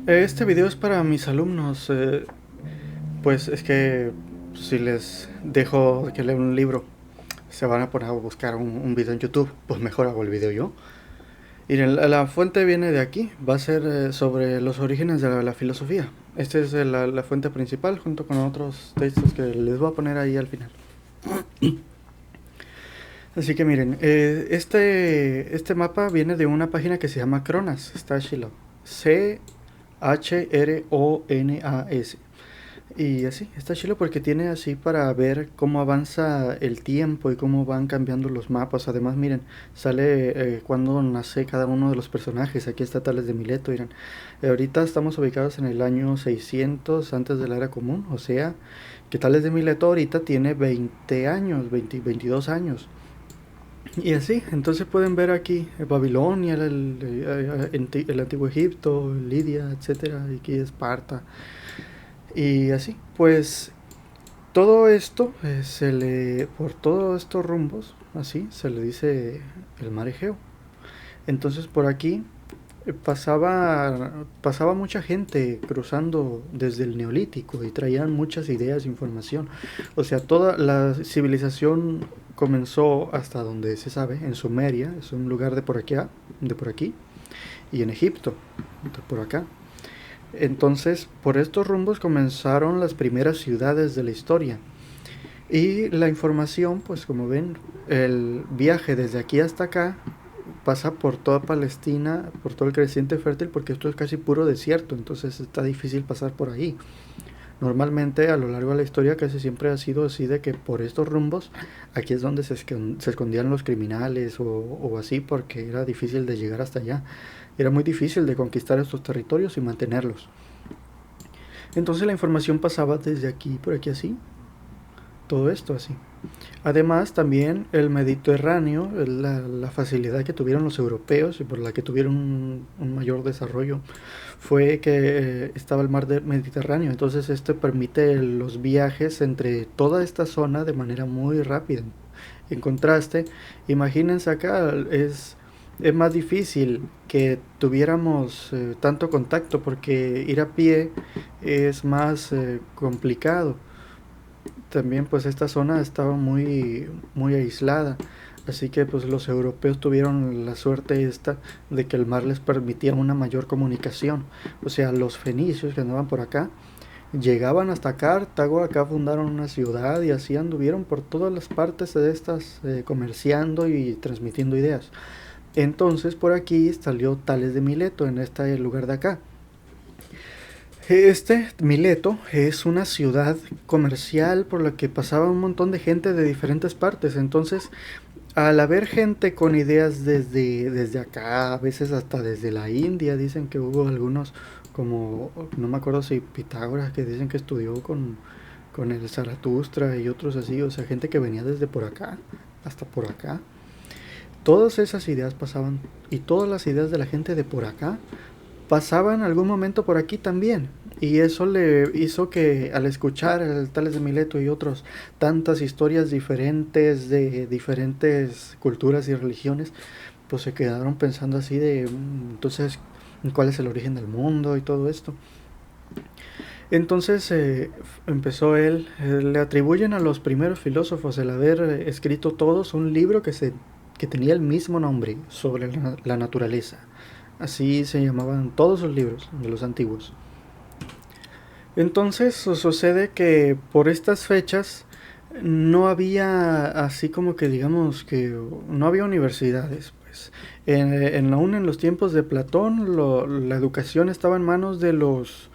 Este video es para mis alumnos. Pues es que si les dejo que lean un libro, se van a poner a buscar un video en YouTube. Pues mejor hago el video yo. Y la fuente viene de aquí. Va a ser sobre los orígenes de la filosofía. Esta es la fuente principal, junto con otros textos que les voy a poner ahí al final. Así que miren, este mapa viene de una página que se llama Cronas. Está chilo. Chronas. Y así, está chido porque tiene así para ver cómo avanza el tiempo y cómo van cambiando los mapas. Además, miren, sale cuando nace cada uno de los personajes. Aquí está Tales de Mileto, miren. Ahorita estamos ubicados en el año 600 antes de la era común. O sea, que Tales de Mileto ahorita tiene 20 años, 22 años. Y así, entonces pueden ver aquí Babilonia, el antiguo Egipto, Lidia, etcétera, y aquí Esparta. Y así, pues todo esto por todos estos rumbos, así se le dice el mar Egeo. Entonces por aquí pasaba mucha gente cruzando desde el Neolítico y traían muchas ideas, información. O sea, toda la civilización comenzó hasta donde se sabe, en Sumeria, es un lugar de por aquí, y en Egipto, de por acá. Entonces, por estos rumbos comenzaron las primeras ciudades de la historia. Y la información, pues como ven, el viaje desde aquí hasta acá pasa por toda Palestina, por todo el creciente fértil, porque esto es casi puro desierto, entonces está difícil pasar por ahí. Normalmente a lo largo de la historia casi siempre ha sido así de que por estos rumbos aquí es donde se escondían los criminales o así porque era difícil de llegar hasta allá. Era muy difícil de conquistar estos territorios y mantenerlos. Entonces la información pasaba desde aquí por aquí así, todo esto así. Además también el Mediterráneo, la facilidad que tuvieron los europeos y por la que tuvieron un mayor desarrollo fue que estaba el mar Mediterráneo, entonces esto permite los viajes entre toda esta zona de manera muy rápida. En contraste, imagínense acá, es más difícil que tuviéramos tanto contacto porque ir a pie es más complicado. También pues esta zona estaba muy aislada, así que pues los europeos tuvieron la suerte esta de que el mar les permitía una mayor comunicación. O sea, los fenicios que andaban por acá llegaban hasta Cartago, acá fundaron una ciudad y así anduvieron por todas las partes de estas comerciando y transmitiendo ideas. Entonces por aquí salió Tales de Mileto en este lugar de acá. Mileto es una ciudad comercial por la que pasaba un montón de gente de diferentes partes. Entonces, al haber gente con ideas desde acá, a veces hasta desde la India, dicen que hubo algunos, como no me acuerdo si Pitágoras, que dicen que estudió con el Zaratustra y otros así, o sea, gente que venía desde por acá hasta por acá. Todas esas ideas pasaban y todas las ideas de la gente de por acá pasaba en algún momento por aquí también. Y eso le hizo que al escuchar el Tales de Mileto y otros tantas historias diferentes de diferentes culturas y religiones, pues se quedaron pensando así de entonces cuál es el origen del mundo y todo esto. Entonces empezó le atribuyen a los primeros filósofos el haber escrito todos un libro que tenía el mismo nombre sobre la naturaleza. Así se llamaban todos los libros de los antiguos. Entonces sucede que por estas fechas no había así como que digamos que no había universidades. Pues aún en los tiempos de Platón la educación estaba en manos de los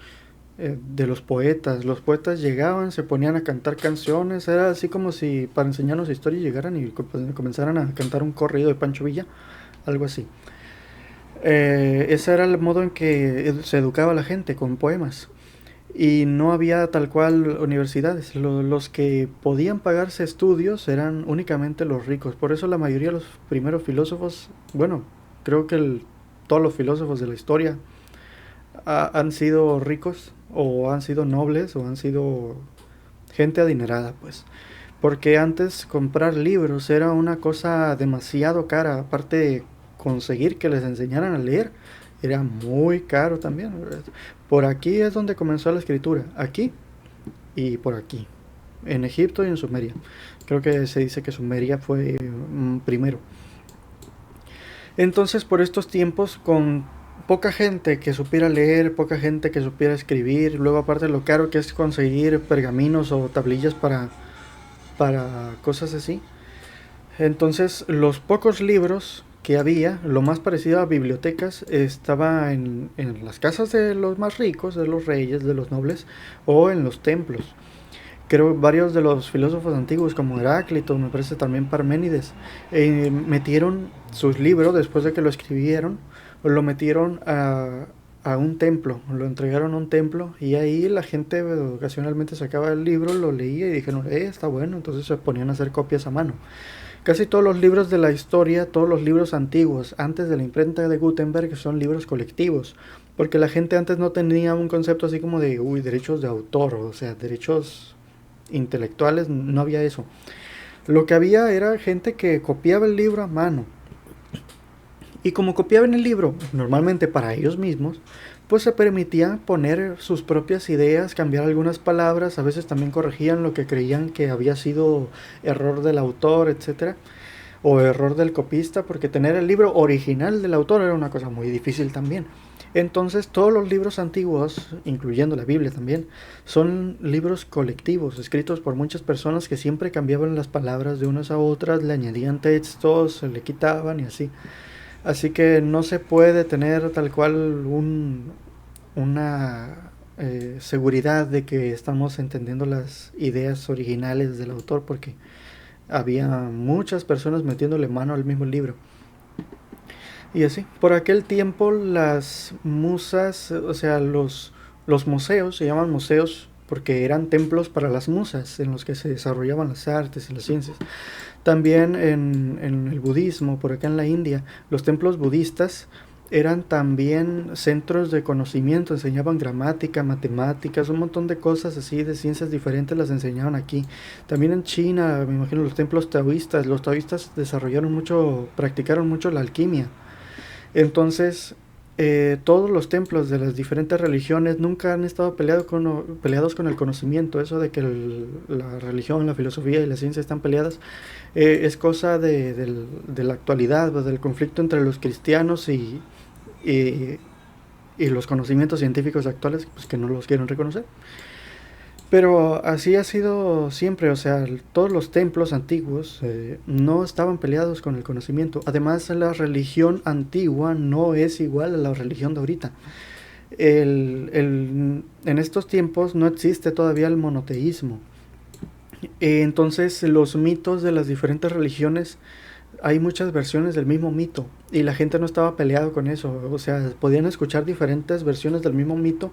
poetas. Los poetas llegaban, se ponían a cantar canciones, era así como si para enseñarnos historia llegaran y comenzaran a cantar un corrido de Pancho Villa, algo así. Ese era el modo en que se educaba a la gente, con poemas. Y no había tal cual universidades. Los que podían pagarse estudios eran únicamente los ricos. Por eso la mayoría de los primeros filósofos, bueno, creo que todos los filósofos de la historia han sido ricos o han sido nobles o han sido gente adinerada, pues. Porque antes comprar libros era una cosa demasiado cara. Aparte de conseguir que les enseñaran a leer era muy caro también. Por aquí es donde comenzó la escritura, aquí y por aquí, en Egipto y en Sumeria. Creo que se dice que Sumeria fue primero. Entonces, por estos tiempos, con poca gente que supiera leer, poca gente que supiera escribir, luego aparte lo caro que es conseguir pergaminos o tablillas para cosas así. Entonces, los pocos libros que había, lo más parecido a bibliotecas, estaba en las casas de los más ricos, de los reyes, de los nobles, o en los templos. Creo varios de los filósofos antiguos, como Heráclito, me parece también Parménides, metieron sus libros, después de que lo escribieron, lo metieron a un templo, lo entregaron a un templo, y ahí la gente ocasionalmente sacaba el libro, lo leía y dijeron, está bueno, entonces se ponían a hacer copias a mano. Casi todos los libros de la historia, todos los libros antiguos, antes de la imprenta de Gutenberg, son libros colectivos, porque la gente antes no tenía un concepto así como de, derechos de autor, o sea, derechos intelectuales, no había eso. Lo que había era gente que copiaba el libro a mano. Y como copiaban el libro, normalmente para ellos mismos, pues se permitían poner sus propias ideas, cambiar algunas palabras, a veces también corregían lo que creían que había sido error del autor, etcétera, o error del copista, porque tener el libro original del autor era una cosa muy difícil también. Entonces todos los libros antiguos, incluyendo la Biblia también, son libros colectivos, escritos por muchas personas que siempre cambiaban las palabras de unas a otras, le añadían textos, se le quitaban y así. Así que no se puede tener tal cual una seguridad de que estamos entendiendo las ideas originales del autor, porque había muchas personas metiéndole mano al mismo libro. Y así, por aquel tiempo las musas, o sea, los museos, se llaman museos porque eran templos para las musas en los que se desarrollaban las artes y las ciencias. También en el budismo, por acá en la India, los templos budistas eran también centros de conocimiento, enseñaban gramática, matemáticas, un montón de cosas así de ciencias diferentes las enseñaban aquí. También en China, me imagino los los taoístas desarrollaron mucho, practicaron mucho la alquimia. Entonces, todos los templos de las diferentes religiones nunca han estado peleados con el conocimiento. Eso de que la religión, la filosofía y la ciencia están peleadas es cosa de la actualidad, pues, del conflicto entre los cristianos y, y los conocimientos científicos actuales, pues, que no los quieren reconocer. Pero así ha sido siempre, o sea, todos los templos antiguos no estaban peleados con el conocimiento. Además, la religión antigua no es igual a la religión de ahorita. En estos tiempos no existe todavía el monoteísmo. Entonces, los mitos de las diferentes religiones, hay muchas versiones del mismo mito y la gente no estaba peleado con eso. O sea, podían escuchar diferentes versiones del mismo mito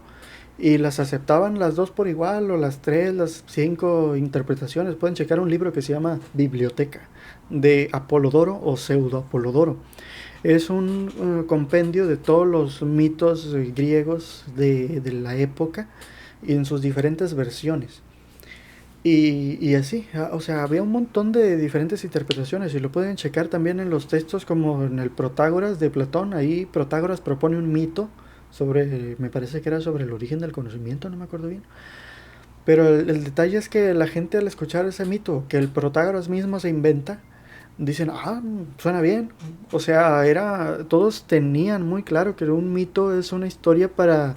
y las aceptaban las dos por igual, o las tres, las cinco interpretaciones. Pueden checar un libro que se llama Biblioteca, de Apolodoro o Pseudo Apolodoro. Es un compendio de todos los mitos griegos de la época y en sus diferentes versiones. Y así, o sea, había un montón de diferentes interpretaciones y lo pueden checar también en los textos como en el Protágoras de Platón. Ahí Protágoras propone un mito sobre, me parece que era sobre el origen del conocimiento, no me acuerdo bien. Pero el detalle es que la gente al escuchar ese mito, que el Protágoras mismo se inventa, dicen, suena bien. O sea, todos tenían muy claro que un mito es una historia para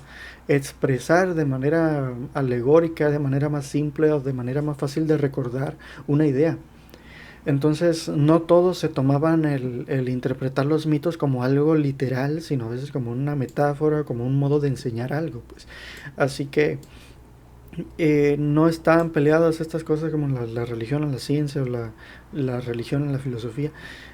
expresar de manera alegórica, de manera más simple o de manera más fácil de recordar una idea. Entonces no todos se tomaban el interpretar los mitos como algo literal, sino a veces como una metáfora, como un modo de enseñar algo, pues. Así que no están peleadas estas cosas como la religión en la ciencia o la religión en la filosofía.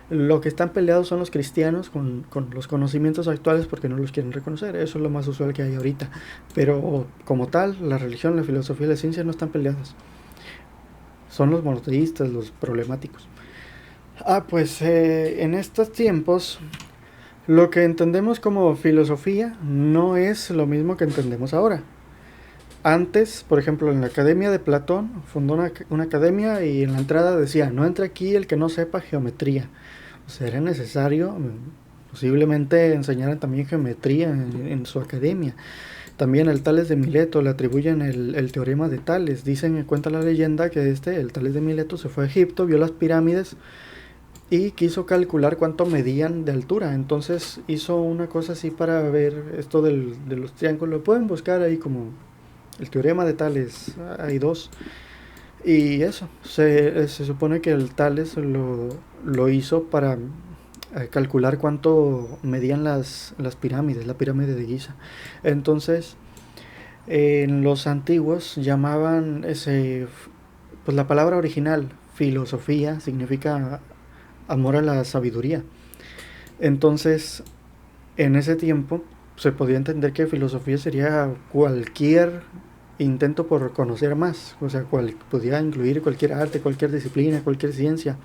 Lo que están peleados son los cristianos con los conocimientos actuales porque no los quieren reconocer. Eso es lo más usual que hay ahorita. Pero como tal, la religión, la filosofía y la ciencia no están peleadas. Son los monoteístas los problemáticos. Pues en estos tiempos lo que entendemos como filosofía no es lo mismo que entendemos ahora. Antes, por ejemplo, en la Academia de Platón, fundó una academia y en la entrada decía, no entre aquí el que no sepa geometría. O sea, era necesario, posiblemente enseñaran también geometría en su academia. También el Tales de Mileto le atribuyen el teorema de Tales. Dicen, cuenta la leyenda que el Tales de Mileto se fue a Egipto, vio las pirámides y quiso calcular cuánto medían de altura. Entonces hizo una cosa así para ver esto de los triángulos. Pueden buscar ahí como el teorema de Tales, hay dos. Y eso, se supone que el Tales lo hizo para calcular cuánto medían las pirámides, la pirámide de Giza. Entonces, en los antiguos llamaban pues la palabra original, filosofía, significa amor a la sabiduría. Entonces, en ese tiempo se podía entender que filosofía sería cualquier intento por conocer más, o sea, podía incluir cualquier arte, cualquier disciplina, cualquier ciencia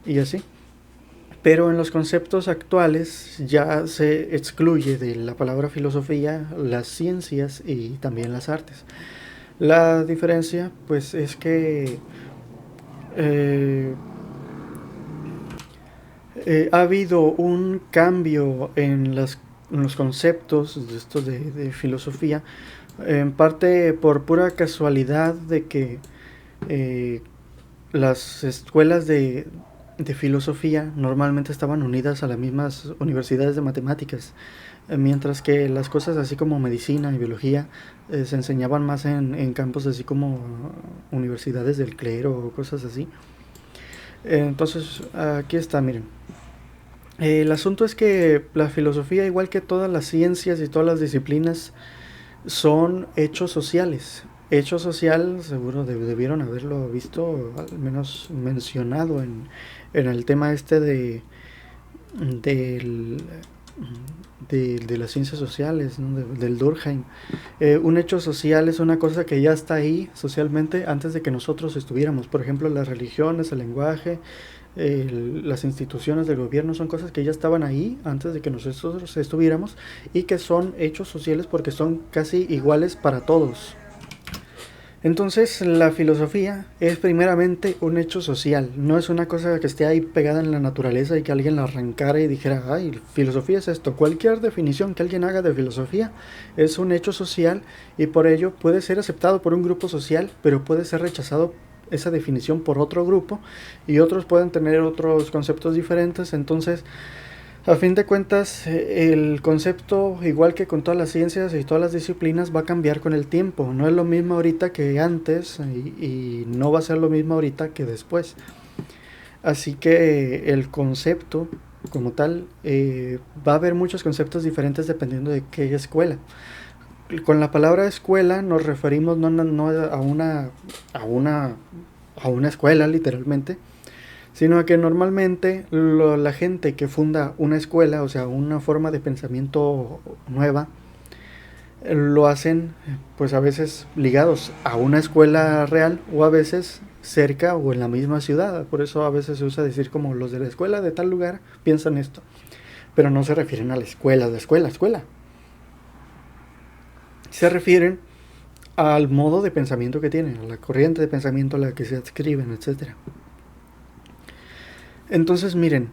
y así. Pero en los conceptos actuales ya se excluye de la palabra filosofía las ciencias y también las artes. La diferencia pues es que eh, ha habido un cambio en los conceptos de esto de filosofía, en parte por pura casualidad de que las escuelas de filosofía normalmente estaban unidas a las mismas universidades de matemáticas, mientras que las cosas así como medicina y biología se enseñaban más en campos así como universidades del clero o cosas así. Entonces, aquí está, miren. El asunto es que la filosofía, igual que todas las ciencias y todas las disciplinas, son hechos sociales. Hecho social, seguro debieron haberlo visto, al menos mencionado en el tema este del, de las ciencias sociales, ¿no? Del Durkheim. Un hecho social es una cosa que ya está ahí socialmente antes de que nosotros estuviéramos. Por ejemplo, las religiones, el lenguaje, las instituciones del gobierno son cosas que ya estaban ahí antes de que nosotros estuviéramos y que son hechos sociales porque son casi iguales para todos. Entonces la filosofía es primeramente un hecho social, no es una cosa que esté ahí pegada en la naturaleza y que alguien la arrancara y dijera, ay, filosofía es esto. Cualquier definición que alguien haga de filosofía es un hecho social y por ello puede ser aceptado por un grupo social, pero puede ser rechazado esa definición por otro grupo y otros pueden tener otros conceptos diferentes. Entonces, a fin de cuentas, el concepto, igual que con todas las ciencias y todas las disciplinas, va a cambiar con el tiempo. No es lo mismo ahorita que antes y no va a ser lo mismo ahorita que después. Así que el concepto como tal, va a haber muchos conceptos diferentes dependiendo de qué escuela. Con la palabra escuela nos referimos no a una escuela literalmente, sino que normalmente la gente que funda una escuela, o sea, una forma de pensamiento nueva, lo hacen pues a veces ligados a una escuela real o a veces cerca o en la misma ciudad. Por eso a veces se usa decir como los de la escuela de tal lugar piensan esto, pero no se refieren a la escuela, escuela. Se refieren al modo de pensamiento que tienen, a la corriente de pensamiento a la que se adscriben, etcétera. Entonces, miren,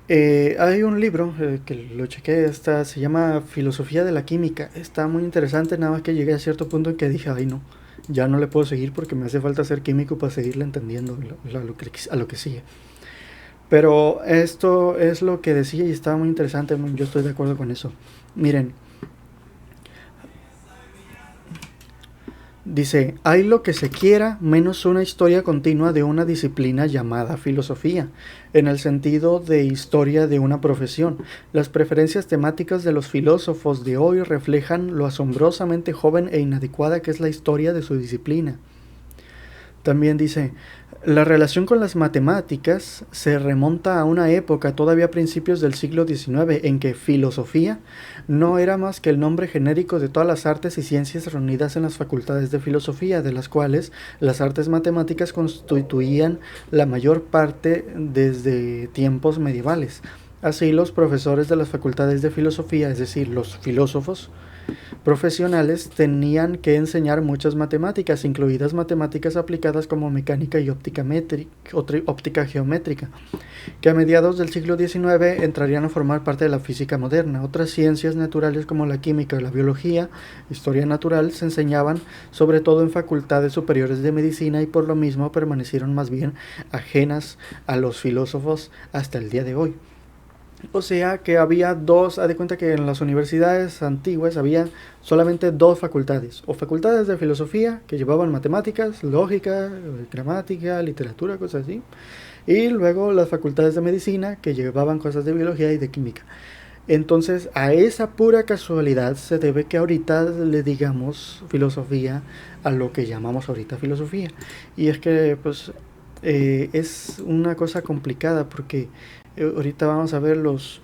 hay un libro que lo chequé, se llama Filosofía de la Química. Está muy interesante, nada más que llegué a cierto punto en que dije, ay no, ya no le puedo seguir porque me hace falta ser químico para seguirle entendiendo a lo que sigue. Pero esto es lo que decía y estaba muy interesante, yo estoy de acuerdo con eso. Miren, dice, hay lo que se quiera menos una historia continua de una disciplina llamada filosofía, en el sentido de historia de una profesión. Las preferencias temáticas de los filósofos de hoy reflejan lo asombrosamente joven e inadecuada que es la historia de su disciplina. También dice, la relación con las matemáticas se remonta a una época, todavía a principios del siglo XIX, en que filosofía no era más que el nombre genérico de todas las artes y ciencias reunidas en las facultades de filosofía, de las cuales las artes matemáticas constituían la mayor parte desde tiempos medievales. Así, los profesores de las facultades de filosofía, es decir, los filósofos, profesionales tenían que enseñar muchas matemáticas, incluidas matemáticas aplicadas como mecánica y óptica geométrica, que a mediados del siglo XIX entrarían a formar parte de la física moderna. Otras ciencias naturales como la química o la biología, historia natural, se enseñaban sobre todo en facultades superiores de medicina y por lo mismo permanecieron más bien ajenas a los filósofos hasta el día de hoy. O sea que había dos, haz de cuenta que en las universidades antiguas había solamente dos facultades, o facultades de filosofía que llevaban matemáticas, lógica, gramática, literatura, cosas así, y luego las facultades de medicina que llevaban cosas de biología y de química. Entonces a esa pura casualidad se debe que ahorita le digamos filosofía a lo que llamamos ahorita filosofía. Y es que pues es una cosa complicada porque ahorita vamos a ver los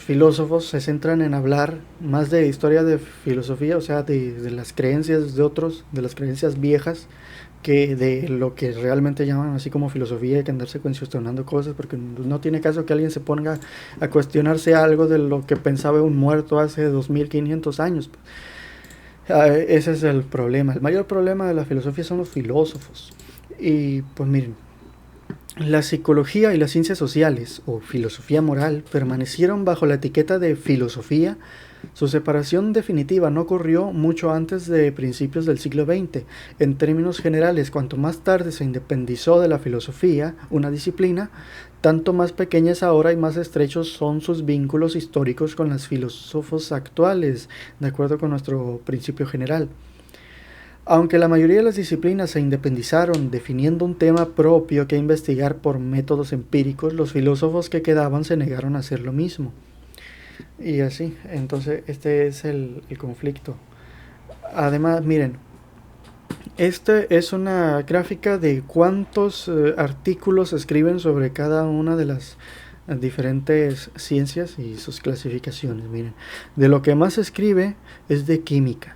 filósofos se centran en hablar más de historia de filosofía, o sea, de las creencias de otros, de las creencias viejas, que de lo que realmente llaman así como filosofía. Hay que andarse cuestionando cosas porque no tiene caso que alguien se ponga a cuestionarse algo de lo que pensaba un muerto hace 2500 años. Ese es el problema. El mayor problema de la filosofía son los filósofos. Y pues miren, la psicología y las ciencias sociales, o filosofía moral, permanecieron bajo la etiqueta de filosofía. Su separación definitiva no ocurrió mucho antes de principios del siglo XX. En términos generales, cuanto más tarde se independizó de la filosofía, una disciplina, tanto más pequeñas ahora y más estrechos son sus vínculos históricos con los filósofos actuales, de acuerdo con nuestro principio general. Aunque la mayoría de las disciplinas se independizaron, definiendo un tema propio que investigar por métodos empíricos, los filósofos que quedaban se negaron a hacer lo mismo. Y así, entonces este es el conflicto. Además, miren, este es una gráfica de cuántos artículos se escriben sobre cada una de las diferentes ciencias y sus clasificaciones. Miren, de lo que más se escribe es de química.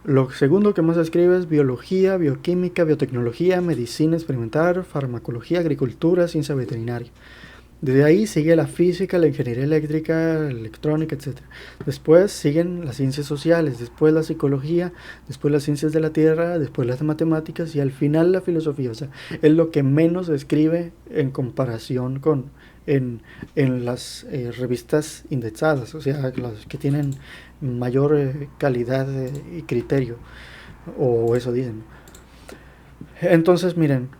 Lo segundo que más se escribe es biología, bioquímica, biotecnología, medicina experimental, farmacología, agricultura, ciencia veterinaria. Desde ahí sigue la física, la ingeniería eléctrica, la electrónica, etc. Después siguen las ciencias sociales, después la psicología, después las ciencias de la tierra, después las matemáticas y al final la filosofía. O sea, es lo que menos se escribe en comparación con en las revistas indexadas, o sea, las que tienen mayor calidad y criterio, o eso dicen. Entonces, miren,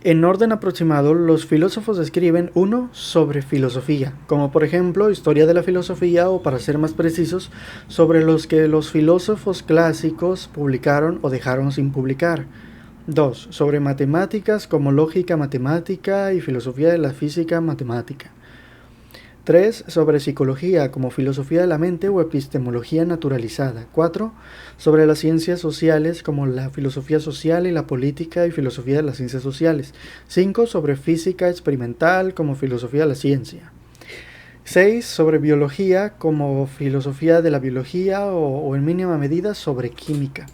en orden aproximado, los filósofos escriben uno sobre filosofía, como por ejemplo historia de la filosofía o, para ser más precisos, sobre los que los filósofos clásicos publicaron o dejaron sin publicar. 2. Sobre matemáticas como lógica matemática y filosofía de la física matemática. 3. Sobre psicología como filosofía de la mente o epistemología naturalizada. 4. Sobre las ciencias sociales como la filosofía social y la política y filosofía de las ciencias sociales. 5. Sobre física experimental como filosofía de la ciencia. 6. Sobre biología como filosofía de la biología o en mínima medida sobre química.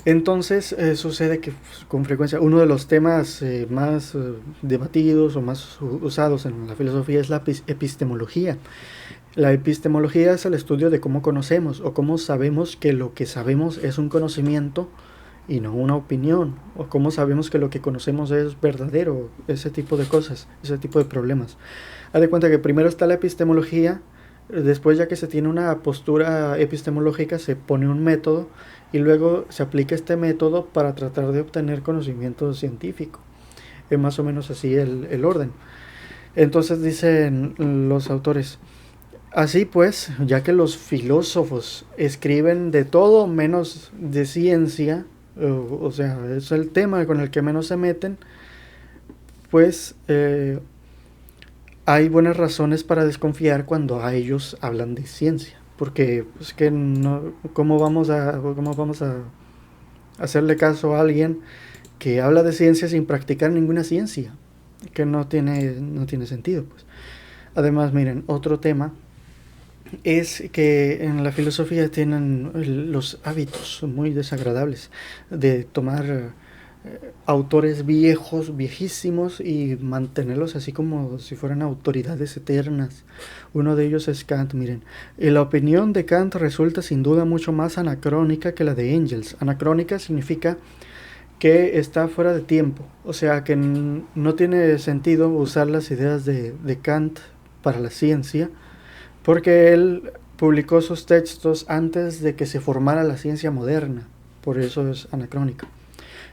Entonces sucede que pues, con frecuencia uno de los temas más debatidos o más usados en la filosofía es la epistemología. La epistemología es el estudio de cómo conocemos o cómo sabemos que lo que sabemos es un conocimiento y no una opinión, o cómo sabemos que lo que conocemos es verdadero, ese tipo de cosas, ese tipo de problemas. Haz de cuenta que primero está la epistemología, después ya que se tiene una postura epistemológica se pone un método y luego se aplica este método para tratar de obtener conocimiento científico. Es más o menos así el orden. Entonces dicen los autores, así pues, ya que los filósofos escriben de todo menos de ciencia, o sea, es el tema con el que menos se meten, pues hay buenas razones para desconfiar cuando a ellos hablan de ciencia. Porque es que no, ¿cómo vamos a hacerle caso a alguien que habla de ciencia sin practicar ninguna ciencia? Que no tiene sentido, pues. Además, miren, otro tema es que en la filosofía tienen los hábitos muy desagradables de tomar autores viejos, viejísimos, y mantenerlos así como si fueran autoridades eternas. Uno de ellos es Kant, miren. Y la opinión de Kant resulta sin duda mucho más anacrónica que la de Engels. Anacrónica significa que está fuera de tiempo, o sea que no tiene sentido usar las ideas de Kant para la ciencia, porque él publicó sus textos antes de que se formara la ciencia moderna, por eso es anacrónico.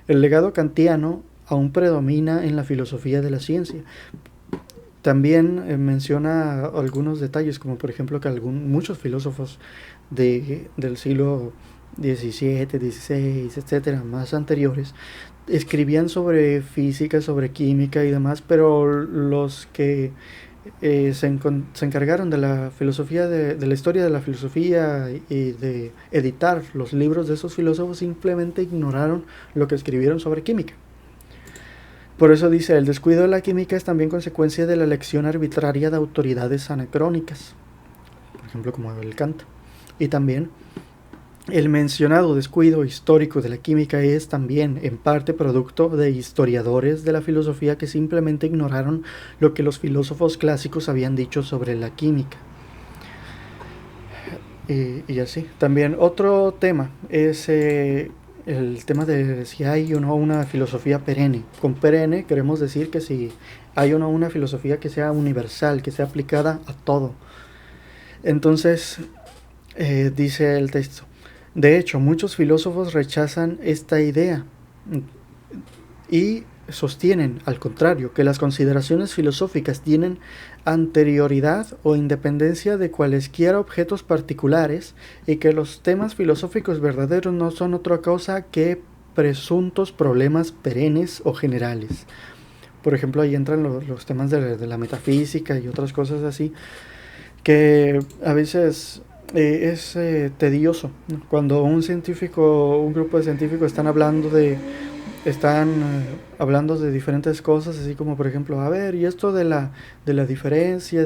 El legado kantiano aún predomina en la filosofía de la ciencia. También menciona algunos detalles, como por ejemplo que muchos filósofos del siglo XVII, XVI, etcétera, más anteriores, escribían sobre física, sobre química y demás, pero los que se encargaron de la filosofía, de la historia de la filosofía y de editar los libros de esos filósofos, simplemente ignoraron lo que escribieron sobre química. Por eso dice, el descuido de la química es también consecuencia de la elección arbitraria de autoridades anacrónicas, por ejemplo como el Kant. Y también el mencionado descuido histórico de la química es también en parte producto de historiadores de la filosofía que simplemente ignoraron lo que los filósofos clásicos habían dicho sobre la química. Y así. También otro tema es el tema de si hay o no una filosofía perenne. Con perenne queremos decir que si hay o no una filosofía que sea universal, que sea aplicada a todo. Entonces, dice el texto, de hecho, muchos filósofos rechazan esta idea y sostienen, al contrario, que las consideraciones filosóficas tienen anterioridad o independencia de cualesquiera objetos particulares y que los temas filosóficos verdaderos no son otra cosa que presuntos problemas perennes o generales. Por ejemplo, ahí entran los temas de la metafísica y otras cosas así, que a veces es tedioso, ¿no? Cuando un grupo de científicos están hablando de diferentes cosas, así como por ejemplo, a ver, y esto de la diferencia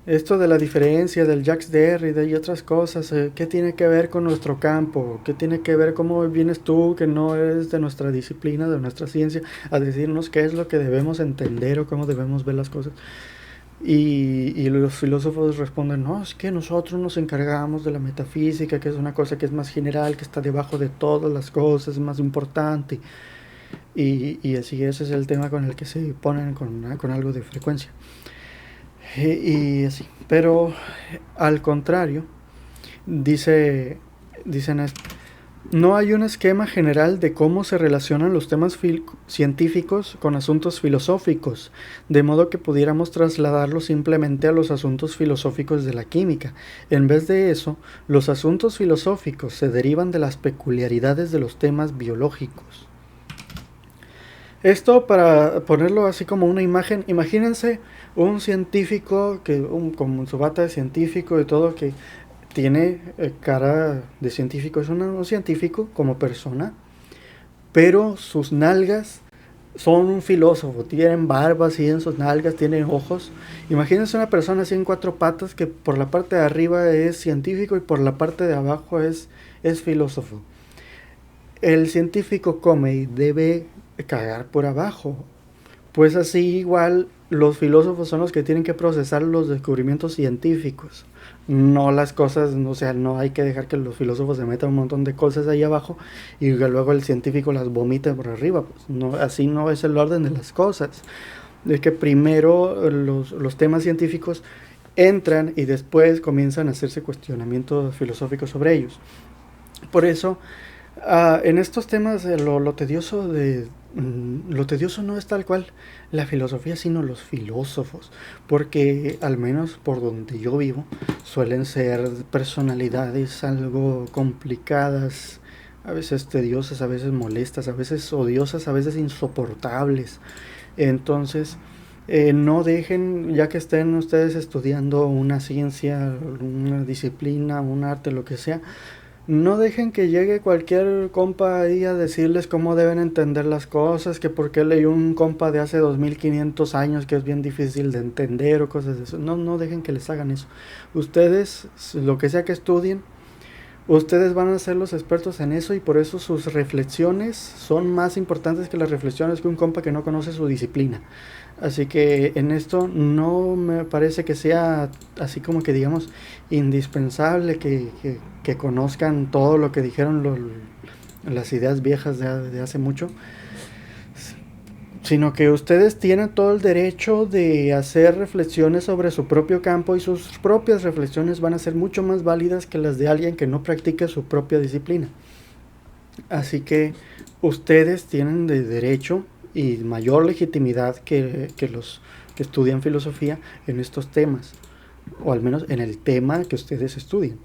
esto de la diferencia del Jacques Derrida y otras cosas, ¿qué tiene que ver con nuestro campo? ¿Qué tiene que ver cómo vienes tú, que no eres de nuestra disciplina, de nuestra ciencia, a decirnos qué es lo que debemos entender o cómo debemos ver las cosas? Y los filósofos responden, no, es que nosotros nos encargamos de la metafísica, que es una cosa que es más general, que está debajo de todas las cosas, es más importante. Y así ese es el tema con el que se ponen con algo de frecuencia. Y así. Pero al contrario, dicen esto. No hay un esquema general de cómo se relacionan los temas científicos con asuntos filosóficos, de modo que pudiéramos trasladarlo simplemente a los asuntos filosóficos de la química. En vez de eso, los asuntos filosóficos se derivan de las peculiaridades de los temas biológicos. Esto para ponerlo así como una imagen, imagínense un científico con su bata de científico y todo, que tiene cara de científico, es un científico como persona, pero sus nalgas son un filósofo, tienen barba así en sus nalgas, tienen ojos. Imagínense una persona así en cuatro patas que por la parte de arriba es científico y por la parte de abajo es filósofo. El científico come y debe cagar por abajo. Pues así igual los filósofos son los que tienen que procesar los descubrimientos científicos, no las cosas, o sea, no hay que dejar que los filósofos se metan un montón de cosas ahí abajo y que luego el científico las vomite por arriba. Pues no, así no es el orden de las cosas. Es que primero los temas científicos entran y después comienzan a hacerse cuestionamientos filosóficos sobre ellos. Por eso, en estos temas lo tedioso no es tal cual la filosofía, sino los filósofos, porque al menos por donde yo vivo suelen ser personalidades algo complicadas, a veces tediosas, a veces molestas, a veces odiosas, a veces insoportables. Entonces, no dejen, ya que estén ustedes estudiando una ciencia, una disciplina, un arte, lo que sea, no dejen que llegue cualquier compa ahí a decirles cómo deben entender las cosas, que porque leyó un compa de hace 2500 años que es bien difícil de entender o cosas de eso. No dejen que les hagan eso. Ustedes, lo que sea que estudien, Ustedes van a ser los expertos en eso y por eso sus reflexiones son más importantes que las reflexiones que un compa que no conoce su disciplina. Así que en esto no me parece que sea así como que digamos indispensable que conozcan todo lo que dijeron las ideas viejas de hace mucho, sino que ustedes tienen todo el derecho de hacer reflexiones sobre su propio campo y sus propias reflexiones van a ser mucho más válidas que las de alguien que no practique su propia disciplina. Así que ustedes tienen de derecho y mayor legitimidad que los que estudian filosofía en estos temas, o al menos en el tema que ustedes estudian.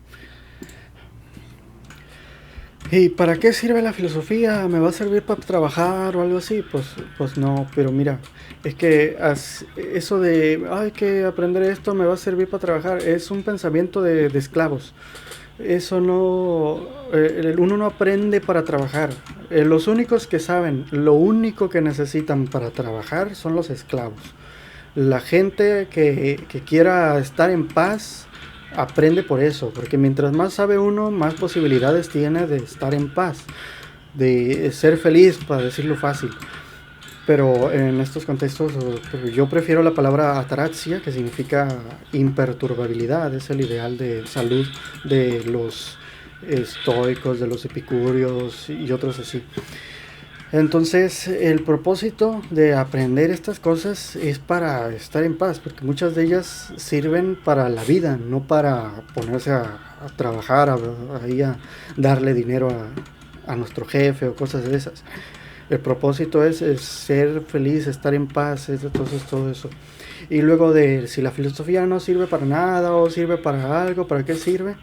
¿Y para qué sirve la filosofía? ¿Me va a servir para trabajar o algo así? Pues no, pero mira, es que eso de, hay que aprender esto, me va a servir para trabajar, es un pensamiento de esclavos. Eso no, uno no aprende para trabajar. Los únicos que saben, lo único que necesitan para trabajar son los esclavos. La gente que quiera estar en paz aprende por eso, porque mientras más sabe uno, más posibilidades tiene de estar en paz, de ser feliz, para decirlo fácil. Pero en estos contextos yo prefiero la palabra ataraxia, que significa imperturbabilidad, es el ideal de salud de los estoicos, de los epicúreos y otros así. Entonces el propósito de aprender estas cosas es para estar en paz, porque muchas de ellas sirven para la vida, no para ponerse a trabajar, ahí a darle dinero a nuestro jefe o cosas de esas. El propósito es ser feliz, estar en paz, entonces todo eso. Y luego de si la filosofía no sirve para nada o sirve para algo, ¿para qué sirve?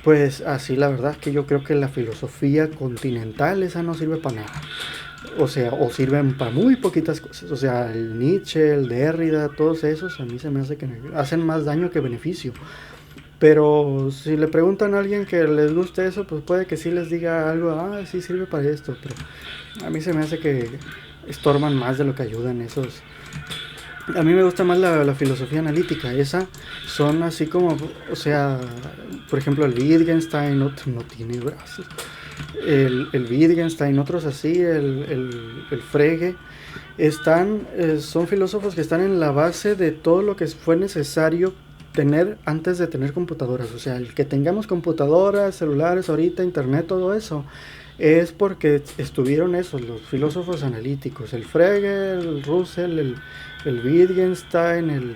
Pues así la verdad es que yo creo que la filosofía continental esa no sirve para nada. O sea, o sirven para muy poquitas cosas. O sea, el Nietzsche, el Derrida, todos esos a mí se me hace que hacen más daño que beneficio. Pero si le preguntan a alguien que les guste eso, pues puede que sí les diga algo, sí sirve para esto, pero a mí se me hace que estorban más de lo que ayudan esos. A mí me gusta más la filosofía analítica, esa son así como, o sea, por ejemplo el Wittgenstein no tiene brazos, el Wittgenstein, otros así, el Frege, son filósofos que están en la base de todo lo que fue necesario tener antes de tener computadoras. O sea, el que tengamos computadoras, celulares, ahorita, internet, todo eso, es porque estuvieron esos, los filósofos analíticos, el Frege, el Russell, el Wittgenstein,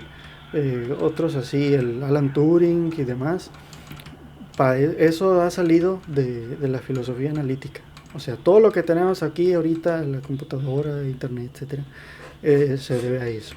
otros así, el Alan Turing y demás. Eso ha salido de la filosofía analítica. O sea, todo lo que tenemos aquí ahorita, la computadora, internet, etcétera, se debe a eso.